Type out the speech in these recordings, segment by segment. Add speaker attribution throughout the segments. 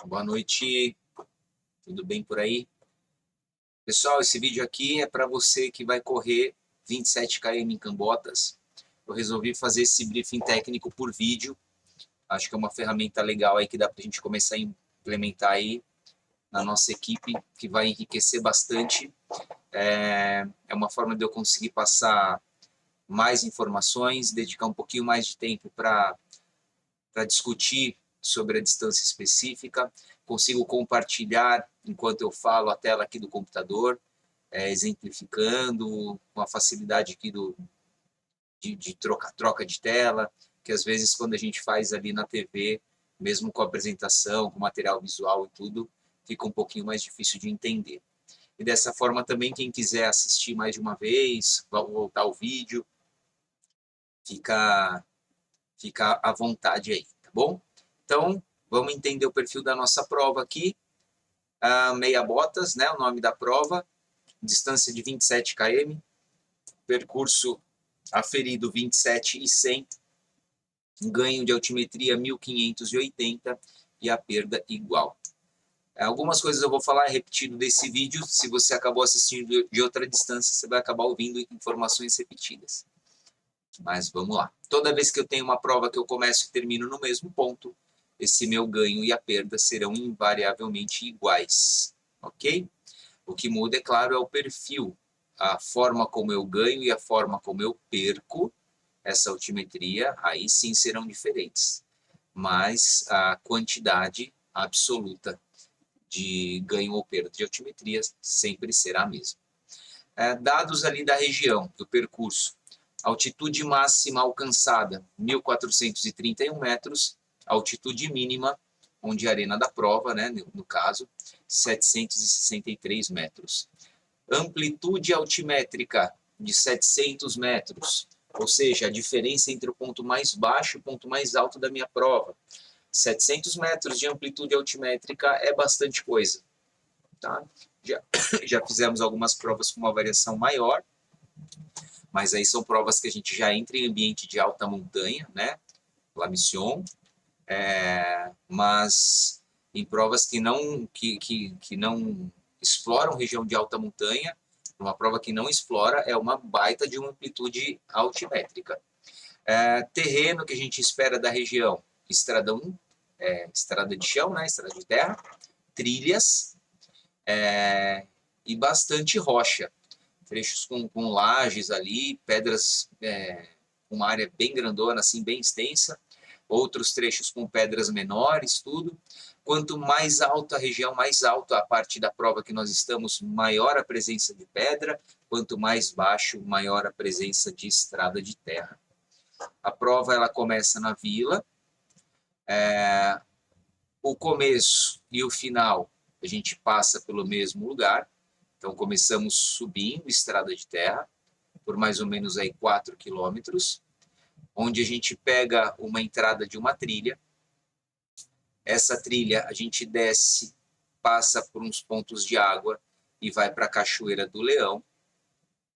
Speaker 1: Boa noite, tudo bem por aí? Pessoal, esse vídeo aqui é para você que vai correr 27 km em Cambotas. Eu resolvi fazer esse briefing técnico por vídeo. Acho que é uma ferramenta legal aí que dá para a gente começar a implementar aí na nossa equipe, que vai enriquecer bastante. É uma forma de eu conseguir passar mais informações, dedicar um pouquinho mais de tempo para discutir sobre a distância específica, consigo compartilhar, enquanto eu falo, a tela aqui do computador, exemplificando, com a facilidade aqui de troca de tela, que às vezes quando a gente faz ali na TV, mesmo com a apresentação, com material visual e tudo, fica um pouquinho mais difícil de entender. E dessa forma também, quem quiser assistir mais de uma vez, voltar ao vídeo, fica, fica à vontade aí, tá bom? Então, vamos entender o perfil da nossa prova aqui. Meia botas, né, o nome da prova, distância de 27 km, percurso aferido 27 e 100, ganho de altimetria 1580 e a perda igual. Algumas coisas eu vou falar repetido desse vídeo, se você acabou assistindo de outra distância, você vai acabar ouvindo informações repetidas. Mas vamos lá. Toda vez que eu tenho uma prova que eu começo e termino no mesmo ponto, esse meu ganho e a perda serão invariavelmente iguais, ok? O que muda, é claro, é o perfil, a forma como eu ganho e a forma como eu perco essa altimetria, aí sim serão diferentes. Mas a quantidade absoluta de ganho ou perda de altimetria sempre será a mesma. Dados ali da região, do percurso. Altitude máxima alcançada, 1.431 metros. Altitude mínima, onde a arena da prova, né, no caso, 763 metros. Amplitude altimétrica de 700 metros, ou seja, a diferença entre o ponto mais baixo e o ponto mais alto da minha prova. 700 metros de amplitude altimétrica é bastante coisa. Tá? Já fizemos algumas provas com uma variação maior, mas aí são provas que a gente já entra em ambiente de alta montanha, né? La Mission, mas em provas que não exploram região de alta montanha, uma prova que não explora é uma baita de uma amplitude altimétrica. Terreno que a gente espera da região, estradão, estrada de chão, né, estrada de terra, trilhas e bastante rocha, trechos com lajes ali, pedras, uma área bem grandona, assim, bem extensa, outros trechos com pedras menores, tudo. Quanto mais alta a região, mais alta a parte da prova que nós estamos, maior a presença de pedra, quanto mais baixo, maior a presença de estrada de terra. A prova ela começa na vila, o começo e o final a gente passa pelo mesmo lugar, então começamos subindo estrada de terra, por mais ou menos aí 4 quilômetros, onde a gente pega uma entrada de uma trilha. Essa trilha a gente desce, passa por uns pontos de água e vai para a Cachoeira do Leão.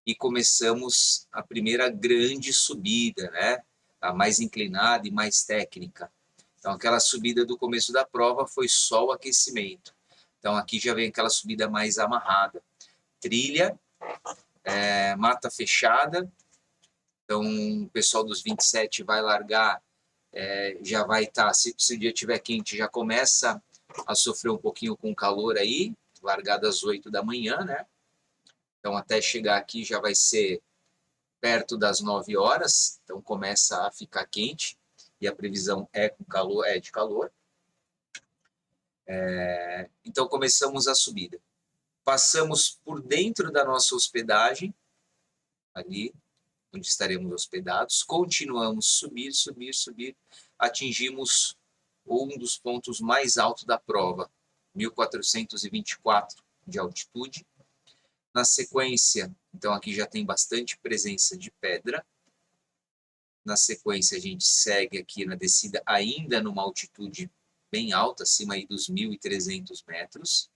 Speaker 1: E começamos a primeira grande subida, né? A mais inclinada e mais técnica. Então, aquela subida do começo da prova foi só o aquecimento. Então, aqui já vem aquela subida mais amarrada. Trilha, mata fechada. Então, o pessoal dos 27 vai largar, já vai estar, se o dia estiver quente, já começa a sofrer um pouquinho com calor aí, largada às 8 da manhã, né? Então, até chegar aqui já vai ser perto das 9 horas, então começa a ficar quente, e a previsão é com calor, é de calor. Então, começamos a subida. Passamos por dentro da nossa hospedagem, ali, onde estaremos hospedados, continuamos subir, subir, subir, atingimos um dos pontos mais altos da prova, 1.424 de altitude. Na sequência, então aqui já tem bastante presença de pedra. Na sequência, a gente segue aqui na descida, ainda numa altitude bem alta, acima aí dos 1.300 metros.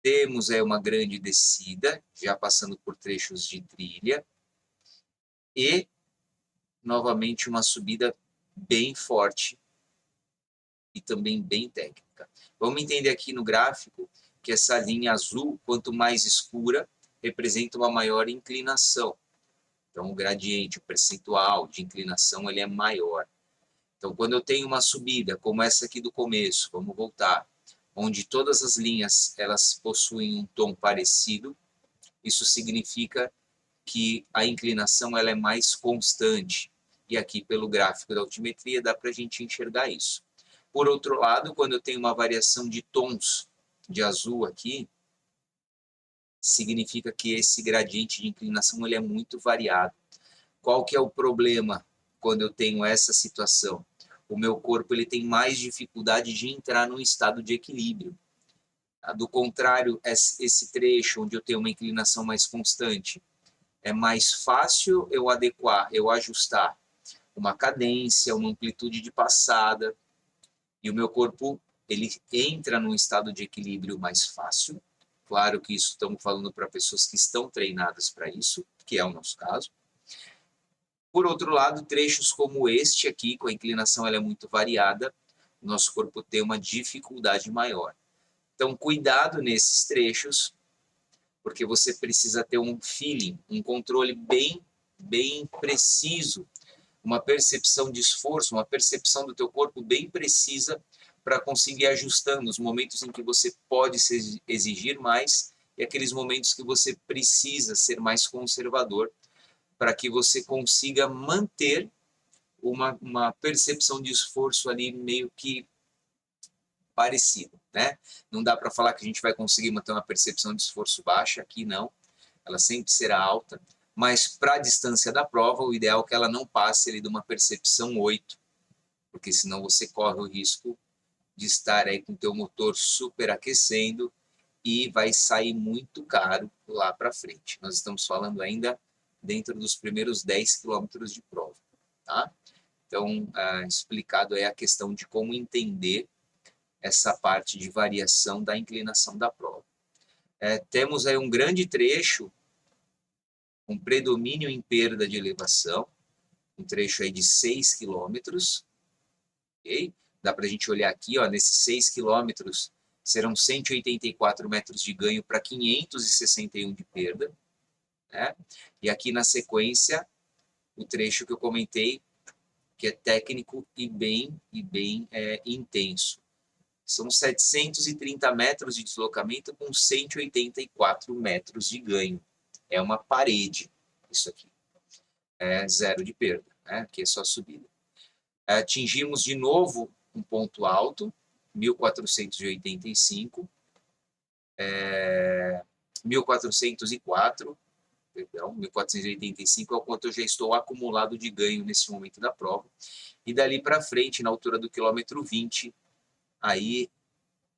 Speaker 1: Temos aí uma grande descida, já passando por trechos de trilha. E, novamente, uma subida bem forte, e também bem técnica. Vamos entender aqui no gráfico que essa linha azul, quanto mais escura, representa uma maior inclinação. Então, o gradiente, o percentual de inclinação, ele é maior. Então, quando eu tenho uma subida, como essa aqui do começo, vamos voltar, onde todas as linhas elas possuem um tom parecido, isso significa que a inclinação ela é mais constante. E aqui, pelo gráfico da altimetria, dá para a gente enxergar isso. Por outro lado, quando eu tenho uma variação de tons de azul aqui, significa que esse gradiente de inclinação ele é muito variado. Qual que é o problema quando eu tenho essa situação? O meu corpo ele tem mais dificuldade de entrar num estado de equilíbrio. Do contrário, esse trecho onde eu tenho uma inclinação mais constante, é mais fácil eu adequar, eu ajustar uma cadência, uma amplitude de passada, e o meu corpo ele entra num estado de equilíbrio mais fácil. Claro que isso estamos falando para pessoas que estão treinadas para isso, que é o nosso caso. Por outro lado, trechos como este aqui, com a inclinação ela é muito variada, o nosso corpo tem uma dificuldade maior. Então, cuidado nesses trechos, porque você precisa ter um feeling, um controle bem preciso, uma percepção de esforço, uma percepção do teu corpo bem precisa para conseguir ajustar nos momentos em que você pode se exigir mais e aqueles momentos que você precisa ser mais conservador para que você consiga manter uma percepção de esforço ali meio que parecida, né? Não dá para falar que a gente vai conseguir manter uma percepção de esforço baixa, aqui não, ela sempre será alta, mas para a distância da prova, o ideal é que ela não passe ali de uma percepção 8, porque senão você corre o risco de estar aí com o teu motor superaquecendo e vai sair muito caro lá para frente. Nós estamos falando ainda dentro dos primeiros 10 quilômetros de prova, tá? Então, explicado é a questão de como entender essa parte de variação da inclinação da prova. Temos aí um grande trecho, um predomínio em perda de elevação, um trecho aí de 6 quilômetros, ok? Dá para a gente olhar aqui, ó, nesses 6 quilômetros serão 184 metros de ganho para 561 de perda, né? E aqui na sequência, o trecho que eu comentei, que é técnico e bem intenso. São 730 metros de deslocamento com 184 metros de ganho. É uma parede, isso aqui. É zero de perda, né? Aqui é só subida. Atingimos de novo um ponto alto, 1485, 1404, perdão, 1485 é o quanto eu já estou acumulado de ganho nesse momento da prova. E dali para frente, na altura do quilômetro 20, aí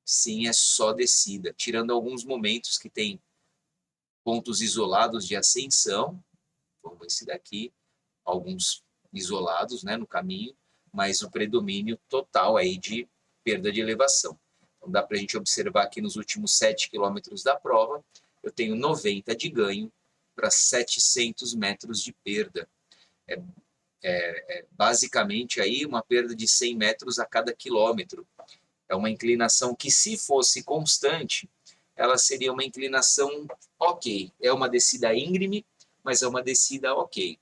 Speaker 1: sim é só descida, tirando alguns momentos que tem pontos isolados de ascensão, como esse daqui, alguns isolados, né, no caminho, mas o predomínio total aí de perda de elevação. Então dá para a gente observar aqui nos últimos 7 quilômetros da prova, eu tenho 90 de ganho para 700 metros de perda. Basicamente aí uma perda de 100 metros a cada quilômetro. É uma inclinação que, se fosse constante, ela seria uma inclinação ok. É uma descida íngreme, mas é uma descida ok.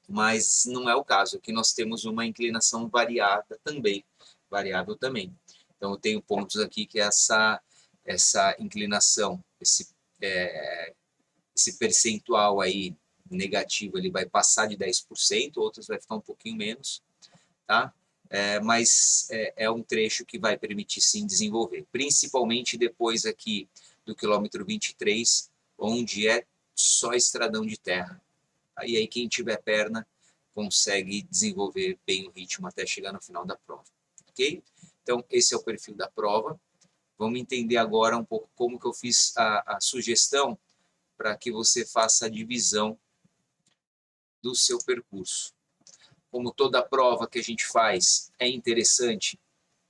Speaker 1: Mas não é o caso. Aqui nós temos uma inclinação variável também. Então eu tenho pontos aqui que essa inclinação, esse percentual aí negativo, ele vai passar de 10%, outros vai ficar um pouquinho menos, tá? Mas é um trecho que vai permitir sim desenvolver, principalmente depois aqui do quilômetro 23, onde é só estradão de terra. E aí quem tiver perna consegue desenvolver bem o ritmo até chegar no final da prova, ok? Então esse é o perfil da prova. Vamos entender agora um pouco como que eu fiz a sugestão para que você faça a divisão do seu percurso. Como toda prova que a gente faz é interessante,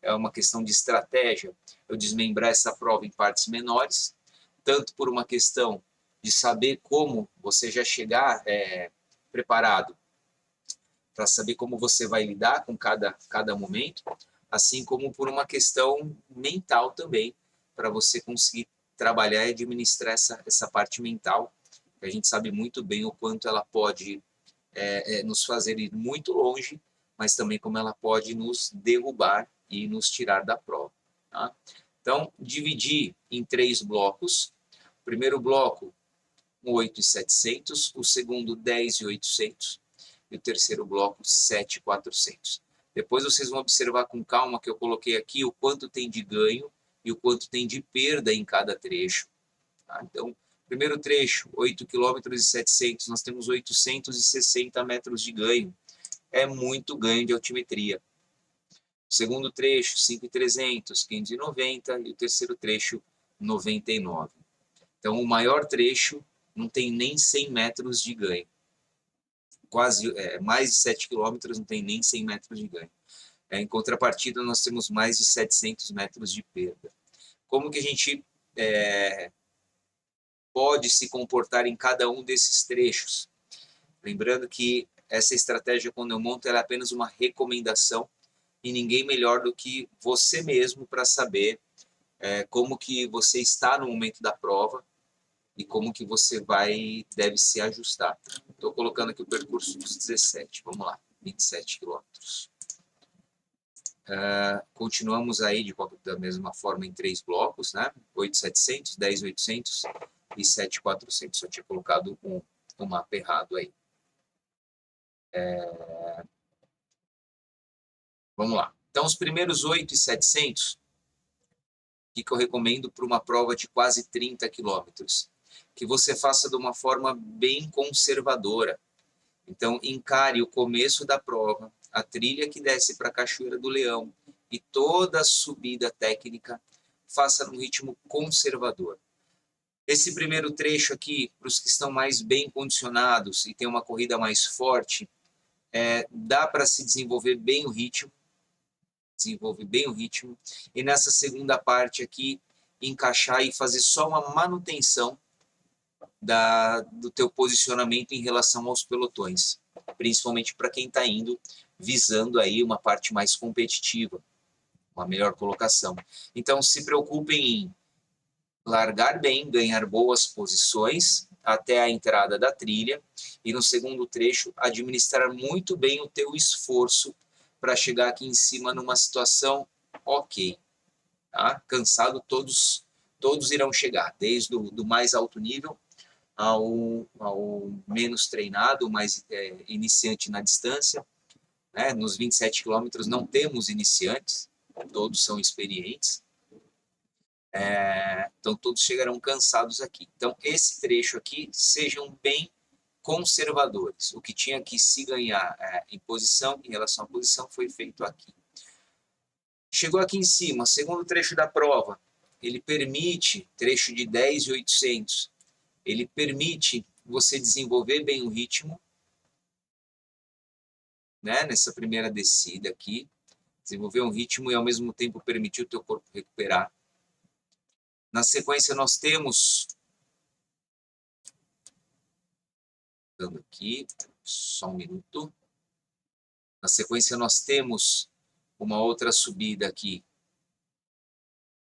Speaker 1: é uma questão de estratégia, eu desmembrar essa prova em partes menores, tanto por uma questão de saber como você já chegar preparado, para saber como você vai lidar com cada momento, assim como por uma questão mental também, para você conseguir trabalhar e administrar essa parte mental, que a gente sabe muito bem o quanto ela pode nos fazer ir muito longe, mas também como ela pode nos derrubar e nos tirar da prova. Tá? Então, dividir em 3 blocos. O primeiro bloco, 8.700, o segundo, 10.800, e o terceiro bloco, 7.400. Depois vocês vão observar com calma que eu coloquei aqui o quanto tem de ganho e o quanto tem de perda em cada trecho. Tá? Então, primeiro trecho, 8,7 km, nós temos 860 metros de ganho. É muito ganho de altimetria. Segundo trecho, 5.300, 590, e o terceiro trecho, 99. Então, o maior trecho não tem nem 100 metros de ganho. Quase, mais de 7 quilômetros não tem nem 100 metros de ganho. Em contrapartida, nós temos mais de 700 metros de perda. Como que a gente pode se comportar em cada um desses trechos? Lembrando que essa estratégia, quando eu monto, ela é apenas uma recomendação e ninguém melhor do que você mesmo para saber como que você está no momento da prova e como que você deve se ajustar. Estou colocando aqui o percurso dos 17, vamos lá, 27 quilômetros. Continuamos aí da mesma forma em 3 blocos, né? 8.700, 10.800 e 7.400. Só tinha colocado um mapa errado aí. Vamos lá. Então, os primeiros 8.700, o que eu recomendo para uma prova de quase 30 quilômetros? Que você faça de uma forma bem conservadora. Então, encare o começo da prova, a trilha que desce para a Cachoeira do Leão e toda a subida técnica, faça num ritmo conservador. Esse primeiro trecho aqui, para os que estão mais bem condicionados e tem uma corrida mais forte, dá para se desenvolver bem o ritmo, e nessa segunda parte aqui, encaixar e fazer só uma manutenção do teu posicionamento em relação aos pelotões, principalmente para quem está indo visando aí uma parte mais competitiva, uma melhor colocação. Então, se preocupem em largar bem, ganhar boas posições até a entrada da trilha e no segundo trecho administrar muito bem o teu esforço para chegar aqui em cima numa situação ok. Tá? Cansado, todos irão chegar, desde o mais alto nível ao menos treinado, mais iniciante na distância. Né? Nos 27 quilômetros não temos iniciantes, todos são experientes. Então todos chegarão cansados aqui. Então esse trecho aqui, sejam bem conservadores. O que tinha que se ganhar em relação à posição, foi feito aqui. Chegou aqui em cima, segundo trecho da prova, ele permite, trecho de 10.800, ele permite você desenvolver bem o ritmo, né, nessa primeira descida aqui, desenvolver um ritmo e ao mesmo tempo permitir o teu corpo recuperar. Na sequência nós temos, dando aqui, só um minuto, na sequência nós temos uma outra subida aqui,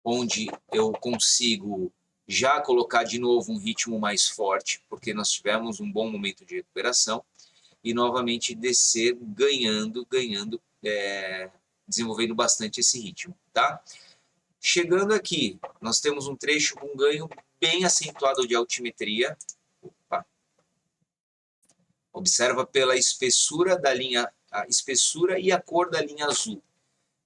Speaker 1: onde eu consigo já colocar de novo um ritmo mais forte, porque nós tivemos um bom momento de recuperação, e novamente descer ganhando, desenvolvendo bastante esse ritmo, tá? Chegando aqui, nós temos um trecho com ganho bem acentuado de altimetria. Opa. Observa pela espessura da linha, a espessura e a cor da linha azul.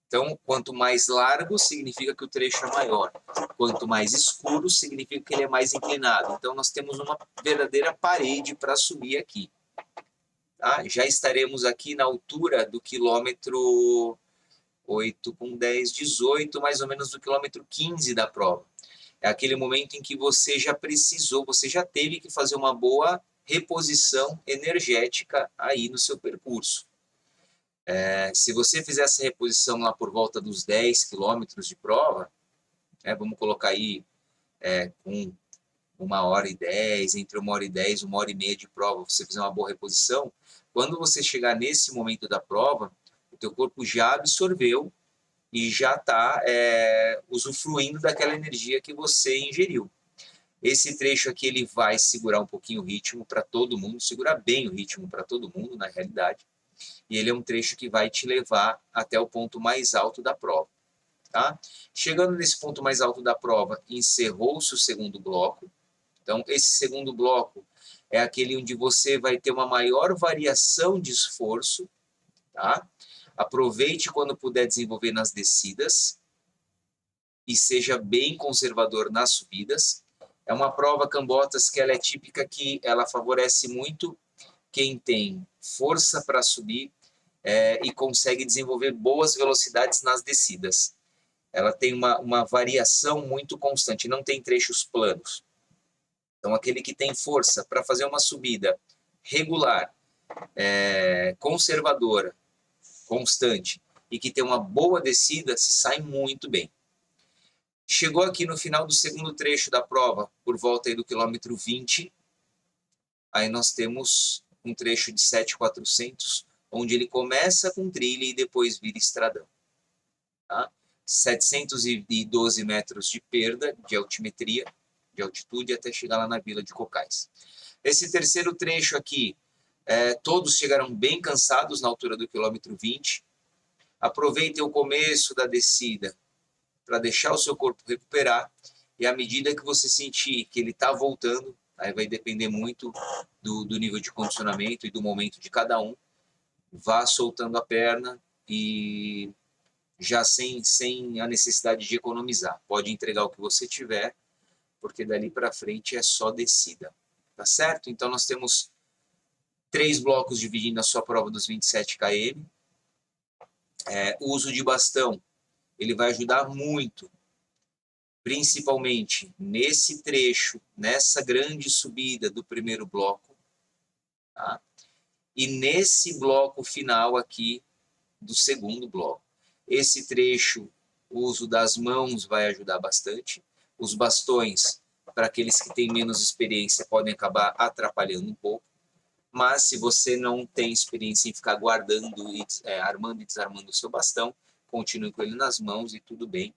Speaker 1: Então, quanto mais largo, significa que o trecho é maior. Quanto mais escuro, significa que ele é mais inclinado. Então, nós temos uma verdadeira parede para subir aqui. Tá? Já estaremos aqui na altura do quilômetro 8 com 10, 18, mais ou menos do quilômetro 15 da prova. É aquele momento em que você já precisou, você já teve que fazer uma boa reposição energética aí no seu percurso. Se você fizer essa reposição lá por volta dos 10 quilômetros de prova, vamos colocar aí com 1h10, entre 1h10 e 1h30 de prova, você fizer uma boa reposição, quando você chegar nesse momento da prova, o teu corpo já absorveu e já está usufruindo daquela energia que você ingeriu. Esse trecho aqui ele vai segurar um pouquinho o ritmo para todo mundo, segurar bem o ritmo para todo mundo, na realidade. E ele é um trecho que vai te levar até o ponto mais alto da prova. Tá? Chegando nesse ponto mais alto da prova, encerrou-se o segundo bloco. Então, esse segundo bloco é aquele onde você vai ter uma maior variação de esforço. Tá? Aproveite quando puder desenvolver nas descidas e seja bem conservador nas subidas. É uma prova, Cambotas, que ela é típica, que ela favorece muito quem tem força para subir e consegue desenvolver boas velocidades nas descidas. Ela tem uma variação muito constante, não tem trechos planos. Então, aquele que tem força para fazer uma subida regular, conservadora, constante, e que tem uma boa descida, se sai muito bem. Chegou aqui no final do segundo trecho da prova, por volta aí do quilômetro 20, aí nós temos um trecho de 7.400, onde ele começa com trilha e depois vira estradão. Tá? 712 metros de perda de altimetria, de altitude, até chegar lá na vila de Cocais. Esse terceiro trecho aqui, todos chegaram bem cansados na altura do quilômetro 20. Aproveitem o começo da descida para deixar o seu corpo recuperar, e à medida que você sentir que ele está voltando, aí vai depender muito do nível de condicionamento e do momento de cada um, vá soltando a perna e já sem a necessidade de economizar. Pode entregar o que você tiver, porque dali para frente é só descida. Tá certo? Então nós temos 3 blocos dividindo a sua prova dos 27 km. O uso de bastão, ele vai ajudar muito, principalmente nesse trecho, nessa grande subida do primeiro bloco, tá? E nesse bloco final aqui do segundo bloco. Esse trecho, o uso das mãos vai ajudar bastante. Os bastões, para aqueles que têm menos experiência, podem acabar atrapalhando um pouco. Mas se você não tem experiência em ficar guardando, armando e desarmando o seu bastão, continue com ele nas mãos e tudo bem.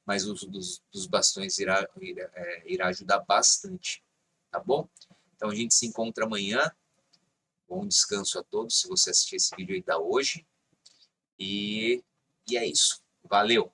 Speaker 1: Mas o uso dos bastões irá ajudar bastante, tá bom? Então a gente se encontra amanhã. Bom descanso a todos, se você assistir esse vídeo ainda hoje. E é isso. Valeu!